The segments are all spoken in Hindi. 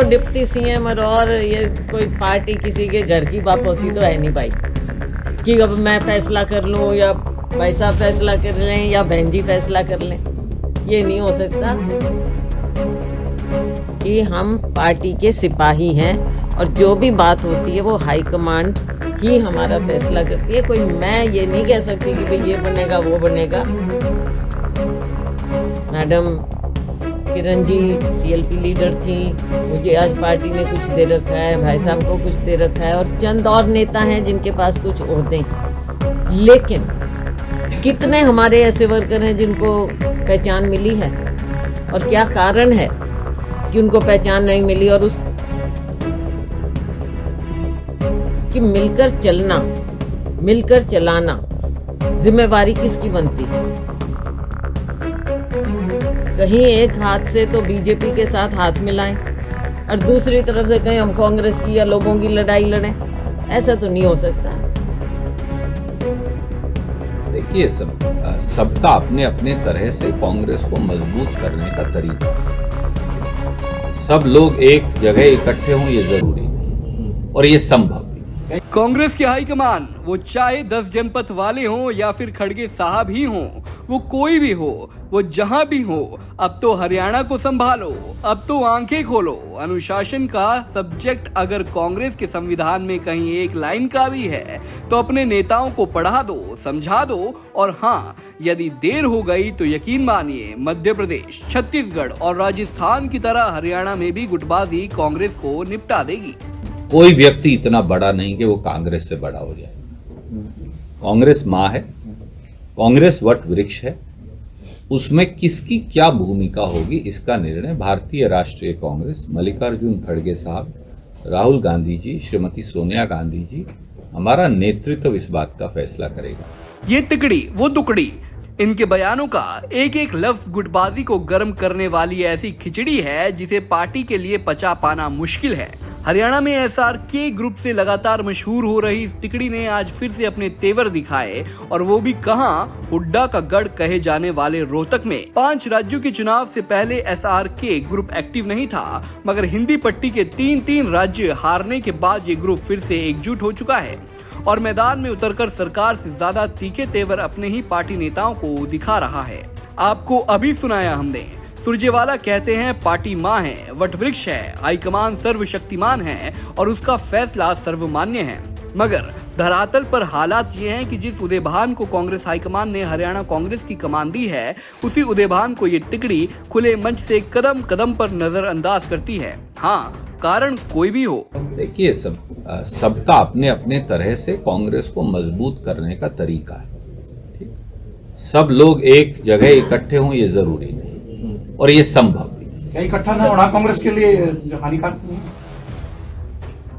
डिप्टी सीएम और ये कोई पार्टी किसी के घर की बात होती तो है नहीं भाई, कि अब मैं फैसला कर लूं या भाई साहब फैसला कर लें या बहन जी फैसला कर लें। ये नहीं हो सकता कि हम पार्टी के सिपाही हैं और जो भी बात होती है वो हाईकमांड ही हमारा फैसला करती है। कोई मैं ये नहीं कह सकती कि भाई ये बनेगा वो बनेगा। Madam Kiran ji CLP leader थी, मुझे आज पार्टी ने कुछ दे रखा है, भाई साहब को कुछ दे रखा है और चंद और नेता हैं जिनके पास कुछ ओहदे हैं। लेकिन कितने हमारे ऐसे वर्कर हैं जिनको पहचान मिली है और क्या कारण है कि उनको पहचान नहीं मिली। और उस कि मिलकर चलना, मिलकर चलाना जिम्मेवारी किसकी बनती है। कहीं एक हाथ से तो बीजेपी के साथ हाथ मिलाएं और दूसरी तरफ से कहीं हम कांग्रेस की या लोगों की लड़ाई लड़ें, ऐसा तो नहीं हो सकता। देखिए सबका अपने अपने तरह से कांग्रेस को मजबूत करने का तरीका। सब लोग एक जगह इकट्ठे हों ये जरूरी नहीं और ये संभव। कांग्रेस के हाईकमान वो चाहे 10 जनपद वाले हों या फिर खड़गे साहब ही हों, वो कोई भी हो, वो जहां भी हो, अब तो हरियाणा को संभालो, अब तो आंखें खोलो। अनुशासन का सब्जेक्ट अगर कांग्रेस के संविधान में कहीं एक लाइन का भी है तो अपने नेताओं को पढ़ा दो, समझा दो। और हाँ, यदि देर हो गई तो यकीन मानिए मध्य प्रदेश, छत्तीसगढ़ और राजस्थान की तरह हरियाणा में भी गुटबाजी कांग्रेस को निपटा देगी। कोई व्यक्ति इतना बड़ा नहीं कि वो कांग्रेस से बड़ा हो जाए। कांग्रेस माँ है, कांग्रेस वट वृक्ष है, उसमें किसकी क्या भूमिका होगी इसका निर्णय भारतीय राष्ट्रीय कांग्रेस, मल्लिकार्जुन खड़गे साहब, राहुल गांधी जी, श्रीमती सोनिया गांधी जी, हमारा नेतृत्व इस बात का फैसला करेगा। ये तिकड़ी वो दुकड़ी, इनके बयानों का एक एक लफ्ज गुटबाजी को गर्म करने वाली ऐसी खिचड़ी है जिसे पार्टी के लिए पचा पाना मुश्किल है। हरियाणा में एसआरके ग्रुप से लगातार मशहूर हो रही इस तिकड़ी ने आज फिर से अपने तेवर दिखाए, और वो भी कहां, हुड्डा का गढ़ कहे जाने वाले रोहतक में। 5 राज्यों के चुनाव से पहले एसआरके ग्रुप एक्टिव नहीं था, मगर हिंदी पट्टी के 3 राज्य हारने के बाद ये ग्रुप फिर से एकजुट हो चुका है और मैदान में उतरकर सरकार से ज्यादा तीखे तेवर अपने ही पार्टी नेताओं को दिखा रहा है। आपको अभी सुनाया हमने, सुरजेवाला कहते हैं पार्टी माँ है, वटवृक्ष है, हाईकमान सर्वशक्तिमान है और उसका फैसला सर्वमान्य है। मगर धरातल पर हालात ये हैं कि जिस उदयभान को कांग्रेस हाईकमान ने हरियाणा कांग्रेस की कमान दी है, उसी उदयभान को ये टिकड़ी खुले मंच से कदम कदम पर नजरअंदाज करती है। हाँ, कारण कोई भी हो। देखिए सबका अपने अपने तरह से कांग्रेस को मजबूत करने का तरीका है। ठीक? सब लोग एक जगह इकट्ठे हों ये जरूरी नहीं और ये संभव भी। इकट्ठा न होना कांग्रेस के लिए हानिकारक नहीं।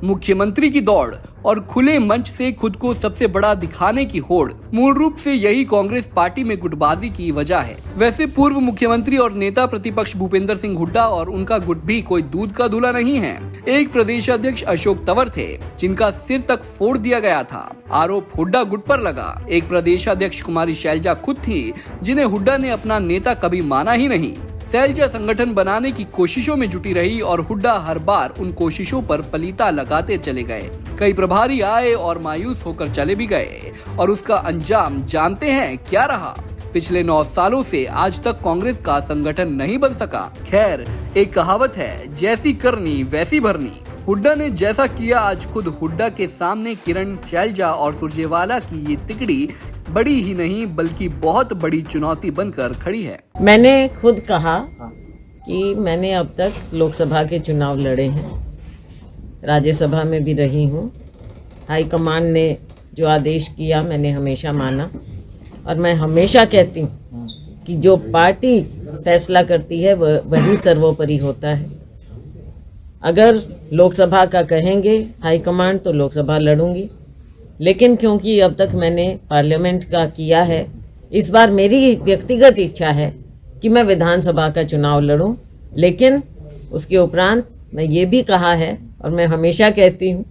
मुख्यमंत्री की दौड़ और खुले मंच से खुद को सबसे बड़ा दिखाने की होड़, मूल रूप से यही कांग्रेस पार्टी में गुटबाजी की वजह है। वैसे पूर्व मुख्यमंत्री और नेता प्रतिपक्ष भूपेंद्र सिंह हुड्डा और उनका गुट भी कोई दूध का दूल्हा नहीं है। एक प्रदेशाध्यक्ष अशोक तंवर थे जिनका सिर तक फोड़ दिया गया था, आरोप हुड्डा गुट पर लगा। एक प्रदेशाध्यक्ष कुमारी शैलजा खुद थी जिन्हें हुड्डा ने अपना नेता कभी माना ही नहीं। शैलजा संगठन बनाने की कोशिशों में जुटी रही और हुड्डा हर बार उन कोशिशों पर पलीता लगाते चले गए। कई प्रभारी आए और मायूस होकर चले भी गए और उसका अंजाम जानते हैं क्या रहा। पिछले 9 सालों से आज तक कांग्रेस का संगठन नहीं बन सका। खैर, एक कहावत है, जैसी करनी वैसी भरनी। हुड्डा ने जैसा किया, आज खुद हुड्डा के सामने किरण, शैलजा और सुरजेवाला की ये तिकड़ी बड़ी ही नहीं बल्कि बहुत बड़ी चुनौती बनकर खड़ी है। मैंने खुद कहा कि मैंने अब तक लोकसभा के चुनाव लड़े हैं, राज्यसभा में भी रही हूँ। हाईकमान ने जो आदेश किया मैंने हमेशा माना और मैं हमेशा कहती हूँ कि जो पार्टी फैसला करती है वही सर्वोपरि होता है। अगर लोकसभा का कहेंगे हाईकमान तो लोकसभा लड़ूंगी, लेकिन क्योंकि अब तक मैंने पार्लियामेंट का किया है, इस बार मेरी व्यक्तिगत इच्छा है कि मैं विधानसभा का चुनाव लड़ूं। लेकिन उसके उपरांत मैं ये भी कहा है और मैं हमेशा कहती हूँ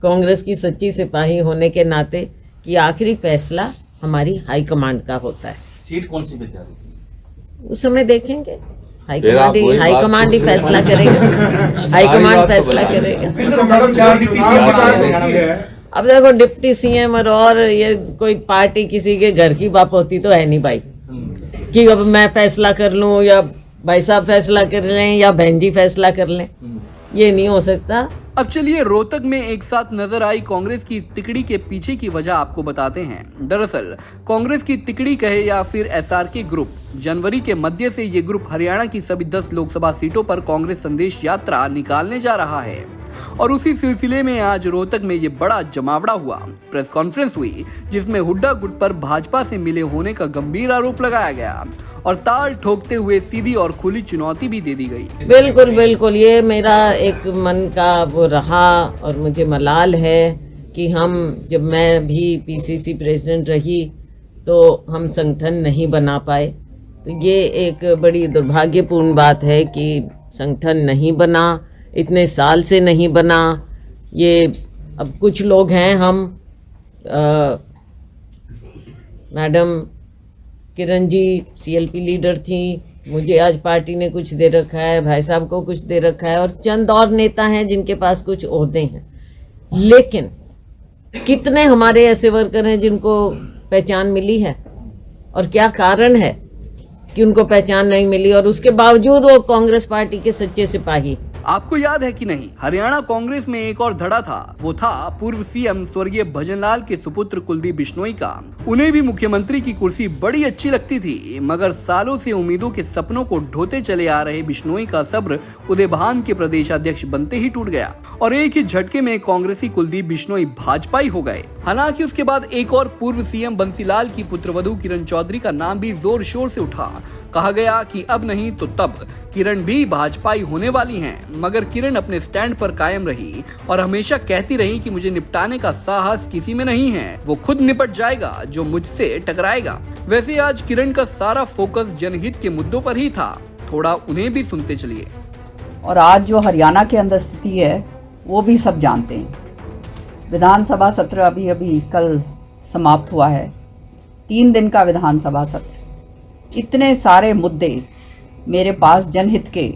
कांग्रेस की सच्ची सिपाही होने के नाते कि आखिरी फैसला हमारी हाईकमांड का होता है। सीट कौन सी मिल जा रही है? उस समय देखेंगे। हाईकमांड ही फैसला करेगा। हाईकमांड फैसला करेगा। मैडम 4 डिप्टी सीएम हरियाणा है। अब देखो डिप्टी सीएम और ये कोई पार्टी किसी के घर की बाप होती तो है नहीं भाई, कि अब मैं फैसला कर लूं या भाई साहब फैसला कर लें या बहन जी फैसला कर लें, ये नहीं हो सकता। अब चलिए रोहतक में एक साथ नजर आई कांग्रेस की तिकड़ी के पीछे की वजह आपको बताते हैं। दरअसल कांग्रेस की तिकड़ी कहे या फिर एसआरके ग्रुप, जनवरी के मध्य से ये ग्रुप हरियाणा की सभी 10 लोकसभा सीटों पर कांग्रेस संदेश यात्रा निकालने जा रहा है और उसी सिलसिले में आज रोहतक में ये बड़ा जमावड़ा हुआ। प्रेस कॉन्फ्रेंस हुई जिसमें हुड्डा गुट पर भाजपा से मिले होने का गंभीर आरोप लगाया गया और ताल ठोकते हुए सीधी और खुली चुनौती भी दे दी गई। बिल्कुल बिल्कुल, ये मेरा एक मन का वो रहा और मुझे मलाल है कि जब मैं भी पीसीसी प्रेसिडेंट रही तो हम संगठन नहीं बना पाए। तो ये एक बड़ी दुर्भाग्यपूर्ण बात है कि संगठन नहीं बना, इतने साल से नहीं बना। ये अब कुछ लोग हैं, madam Kiran ji CLP leader थी, मुझे आज पार्टी ने कुछ दे रखा है, भाई साहब को कुछ दे रखा है और चंद और नेता हैं जिनके पास कुछ ओहदे हैं। लेकिन कितने हमारे ऐसे वर्कर हैं जिनको पहचान मिली है और क्या कारण है कि उनको पहचान नहीं मिली और उसके बावजूद वो कांग्रेस पार्टी के सच्चे सिपाही। आपको याद है कि नहीं, हरियाणा कांग्रेस में एक और धड़ा था। वो था पूर्व सीएम स्वर्गीय भजनलाल के सुपुत्र कुलदीप बिश्नोई का। उन्हें भी मुख्यमंत्री की कुर्सी बड़ी अच्छी लगती थी, मगर सालों से उम्मीदों के सपनों को ढोते चले आ रहे बिश्नोई का सब्र उदयभान के प्रदेशाध्यक्ष बनते ही टूट गया और एक ही झटके में कांग्रेसी कुलदीप बिश्नोई भाजपाई हो गए। हालांकि उसके बाद एक और पूर्व सीएम बंसीलाल की पुत्रवधू किरण चौधरी का नाम भी जोर शोर से उठा। कहा गया कि अब नहीं तो तब किरण भी भाजपाई होने वाली हैं, मगर किरण अपने स्टैंड पर कायम रही और हमेशा कहती रही कि मुझे निपटाने का साहस किसी में नहीं है, वो खुद निपट जाएगा जो मुझसे टकराएगा। वैसे आज किरण का सारा फोकस जनहित के मुद्दों पर ही था, थोड़ा उन्हें भी सुनते चलिए। और आज जो हरियाणा के अंदर स्थिति है वो भी सब जानते हैं। विधानसभा सत्र अभी कल समाप्त हुआ है, 3 दिन का विधानसभा सत्र। इतने सारे मुद्दे मेरे पास जनहित के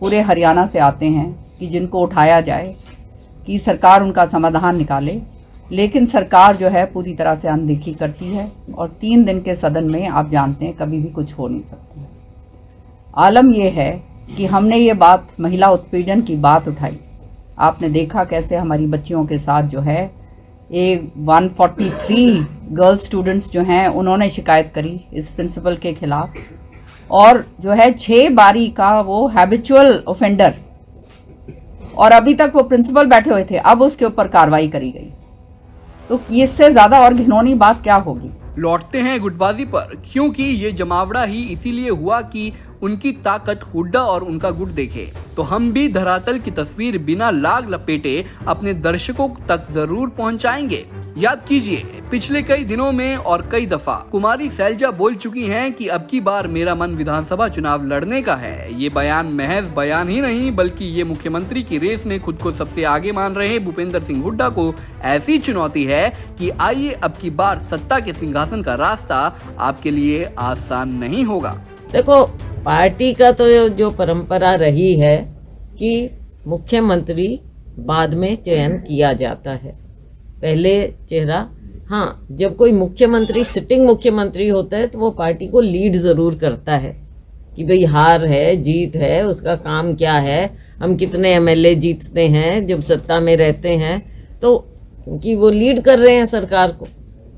पूरे हरियाणा से आते हैं कि जिनको उठाया जाए कि सरकार उनका समाधान निकाले, लेकिन सरकार जो है पूरी तरह से अनदेखी करती है और 3 दिन के सदन में आप जानते हैं कभी भी कुछ हो नहीं सकता। आलम यह है कि हमने ये बात महिला उत्पीड़न की बात उठाई। आपने देखा कैसे हमारी बच्चियों के साथ जो है 143 गर्ल स्टूडेंट्स जो हैं उन्होंने शिकायत करी इस प्रिंसिपल के खिलाफ और जो है 6 बारी का वो हैबिचुअल ऑफेंडर और अभी तक वो प्रिंसिपल बैठे हुए थे, अब उसके ऊपर कार्रवाई करी गई। तो इससे ज्यादा और घिनौनी बात क्या होगी। लौटते हैं गुटबाजी पर, क्योंकि ये जमावड़ा ही इसीलिए हुआ कि उनकी ताकत हुड्डा और उनका गुट देखे। तो हम भी धरातल की तस्वीर बिना लाग लपेटे अपने दर्शकों तक जरूर पहुंचाएंगे। याद कीजिए, पिछले कई दिनों में और कई दफा कुमारी शैलजा बोल चुकी हैं कि अब की बार मेरा मन विधानसभा चुनाव लड़ने का है। ये बयान महज बयान ही नहीं, बल्कि ये मुख्यमंत्री की रेस में खुद को सबसे आगे मान रहे भूपेंद्र सिंह हुड्डा को ऐसी चुनौती है कि आइए अब की बार सत्ता के सिंहासन का रास्ता आपके लिए आसान नहीं होगा। देखो, पार्टी का तो जो परंपरा रही है कि मुख्यमंत्री बाद में चयन किया जाता है, पहले चेहरा। हाँ, जब कोई मुख्यमंत्री सिटिंग मुख्यमंत्री होता है तो वो पार्टी को लीड ज़रूर करता है कि भाई हार है जीत है, उसका काम क्या है, हम कितने एमएलए जीतते हैं जब सत्ता में रहते हैं, तो क्योंकि वो लीड कर रहे हैं सरकार को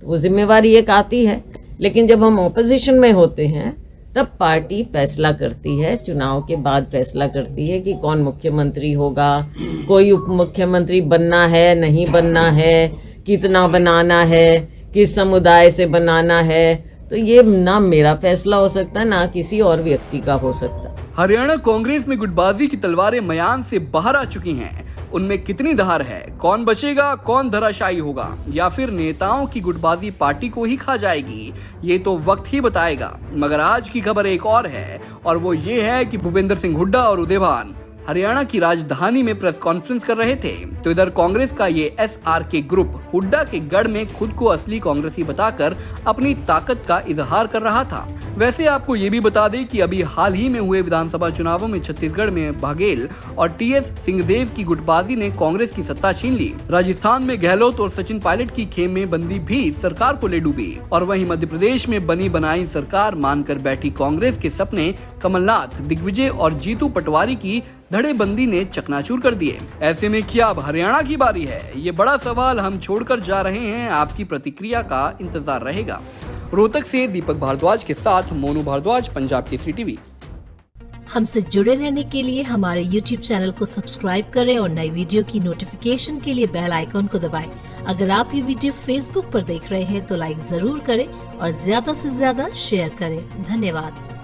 तो वो जिम्मेवारी एक आती है। लेकिन जब हम ऑपोजिशन में होते हैं तब पार्टी फैसला करती है, चुनाव के बाद फैसला करती है कि कौन मुख्यमंत्री होगा, कोई उप मुख्यमंत्री बनना है नहीं बनना है, कितना बनाना है, किस समुदाय से बनाना है। तो ये ना मेरा फैसला हो सकता है ना किसी और व्यक्ति का हो सकता। हरियाणा कांग्रेस में गुटबाजी की तलवारें मयान से बाहर आ चुकी हैं। उनमें कितनी धार है, कौन बचेगा, कौन धराशायी होगा, या फिर नेताओं की गुटबाजी पार्टी को ही खा जाएगी, ये तो वक्त ही बताएगा। मगर आज की खबर एक और है और वो ये है कि भूपेंद्र सिंह हुड्डा और उदयभान हरियाणा की राजधानी में प्रेस कॉन्फ्रेंस कर रहे थे, तो इधर कांग्रेस का ये SRK ग्रुप हुड्डा के गढ़ में खुद को असली कांग्रेसी बताकर अपनी ताकत का इजहार कर रहा था। वैसे आपको ये भी बता दें कि अभी हाल ही में हुए विधानसभा चुनावों में छत्तीसगढ़ में बघेल और TS सिंहदेव की गुटबाजी ने कांग्रेस की सत्ता छीन ली। राजस्थान में गहलोत और सचिन पायलट की खेम में बंदी भी सरकार को ले डूबी और वहीं मध्य प्रदेश में बनी बनाई सरकार मानकर बैठी कांग्रेस के सपने कमलनाथ, दिग्विजय और जीतू पटवारी की धड़ेबंदी ने चकनाचूर कर दिए। ऐसे में क्या अब हरियाणा की बारी है? ये बड़ा सवाल हम छोड़कर जा रहे हैं। आपकी प्रतिक्रिया का इंतजार रहेगा। रोहतक से दीपक भारद्वाज के साथ मोनू भारद्वाज, पंजाब केसरी टीवी। हमसे जुड़े रहने के लिए हमारे YouTube चैनल को सब्सक्राइब करें और नई वीडियो की नोटिफिकेशन के लिए बेल आइकॉन को दबाएं। अगर आप ये वीडियो Facebook पर देख रहे हैं तो लाइक जरूर करें और ज्यादा से ज्यादा शेयर करें। धन्यवाद।